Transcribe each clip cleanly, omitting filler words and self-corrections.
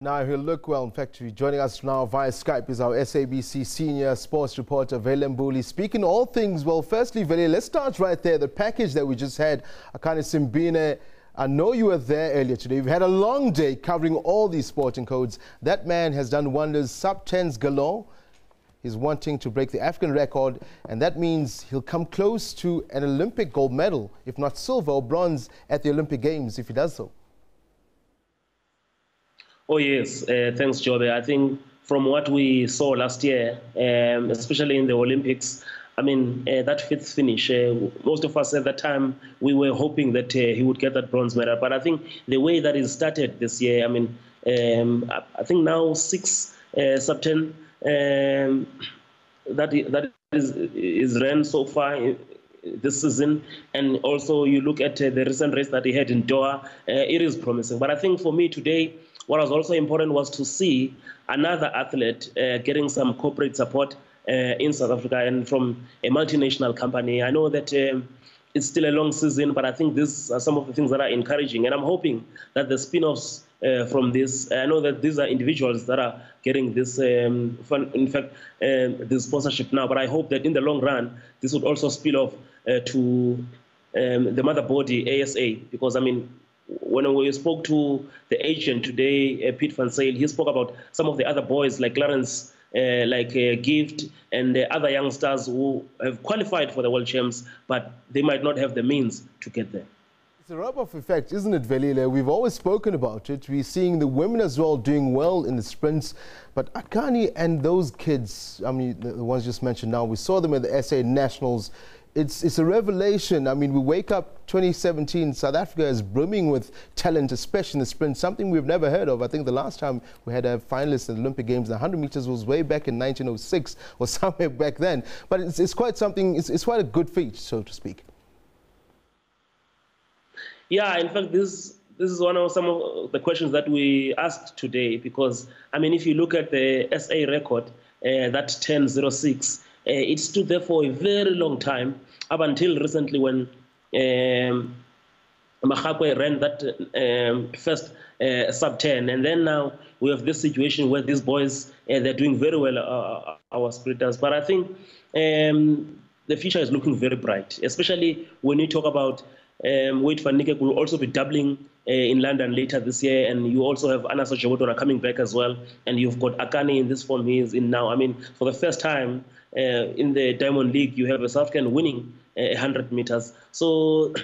Now he'll look well. In fact, joining us now via Skype is our SABC senior sports reporter, Velile Mbuli. Speaking all things, well, firstly, Velile, let's start right there. The package that we just had, Akani Simbine, I know you were there earlier today. We've had a long day covering all these sporting codes. That man has done wonders, sub-10s galore. He's wanting to break the African record, and that means he'll come close to an Olympic gold medal, if not silver or bronze, at the Olympic Games if he does so. Oh yes, thanks, Jobe. I think from what we saw last year, especially in the Olympics, I mean, that fifth finish, most of us at that time, we were hoping that he would get that bronze medal. But I think the way that he started this year, I mean, I think now 6 sub-10 that is ran so far this season, and also you look at the recent race that he had in Doha, it is promising. But I think for me today, what was also important was to see another athlete getting some corporate support in South Africa and from a multinational company. I know that it's still a long season, but I think these are some of the things that are encouraging. And I'm hoping that the spin-offs from this, I know that these are individuals that are getting this, this sponsorship now, but I hope that in the long run, this would also spill off to the mother body, ASA, because, I mean, when we spoke to the agent today, Pete Van Zyl, he spoke about some of the other boys like Clarence, Gift, and the other youngsters who have qualified for the World Champs, but they might not have the means to get there. It's a rub-off effect, isn't it, Velile? We've always spoken about it. We're seeing the women as well doing well in the sprints, but Akani and those kids, I mean, the ones just mentioned now, we saw them at the SA Nationals. It's a revelation. I mean, we wake up 2017, South Africa is brimming with talent, especially in the sprint, something we've never heard of. I think the last time we had a finalist in the Olympic Games, the 100 meters was way back in 1906 or somewhere back then. But it's quite something, it's quite a good feat, so to speak. Yeah, in fact, this is one of some of the questions that we asked today, because, I mean, if you look at the SA record, that 10.06, it stood there for a very long time, up until recently when Mahakwe ran that first sub-10. And then now we have this situation where these boys, they're doing very well, our sprinters. But I think the future is looking very bright, especially when you talk about Wade van Niekerk will also be doubling in London later this year, and you also have Anna Sojobotora coming back as well, and you've got Akani in this form he is in now. I mean, for the first time in the Diamond League, you have a South African winning 100 meters. So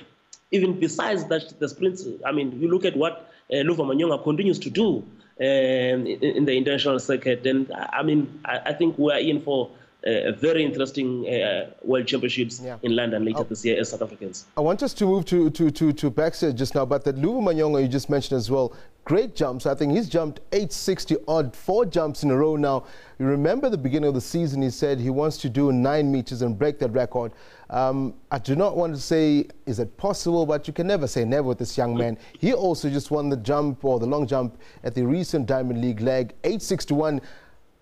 even besides that, the sprints, I mean, you look at what Luvo Manyonga continues to do in the international circuit, and I mean, I think we're in for very interesting World Championships in London later this year as South Africans. I want us to move to backstage just now, but that Luvo Manyonga you just mentioned as well, great jumps. I think he's jumped 860 odd, 4 jumps in a row now. You remember the beginning of the season, he said he wants to do 9 meters and break that record. I do not want to say, is it possible, but you can never say never with this young man. He also just won the jump, or the long jump, at the recent Diamond League leg, 861,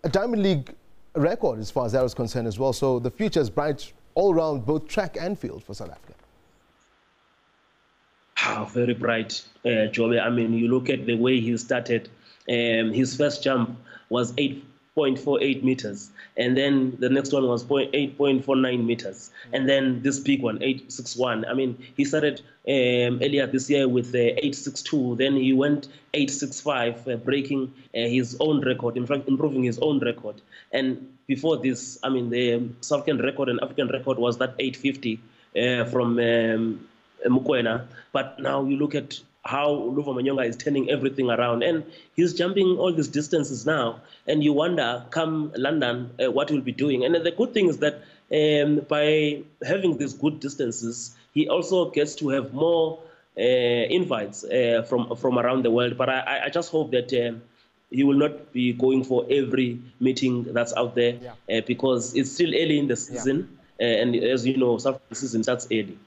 a Diamond League record as far as that was concerned as well. So the future is bright all around, both track and field for South Africa. Very bright, Jobe. I mean, you look at the way he started. His first jump was 8.48 meters, and then the next one was 8.49 meters, and then this big one, 861. I mean, he started earlier this year with 862, then he went 865, breaking his own record, in fact, improving his own record. And before this, I mean, the South African record and African record was that 850 from Mukwena. But now you look at how Luvo Manyonga is turning everything around, and he's jumping all these distances now, and you wonder, come London, what he'll be doing. And the good thing is that by having these good distances, he also gets to have more invites from around the world. But I just hope that he will not be going for every meeting that's out there, because it's still early in the season, and as you know, the season starts early.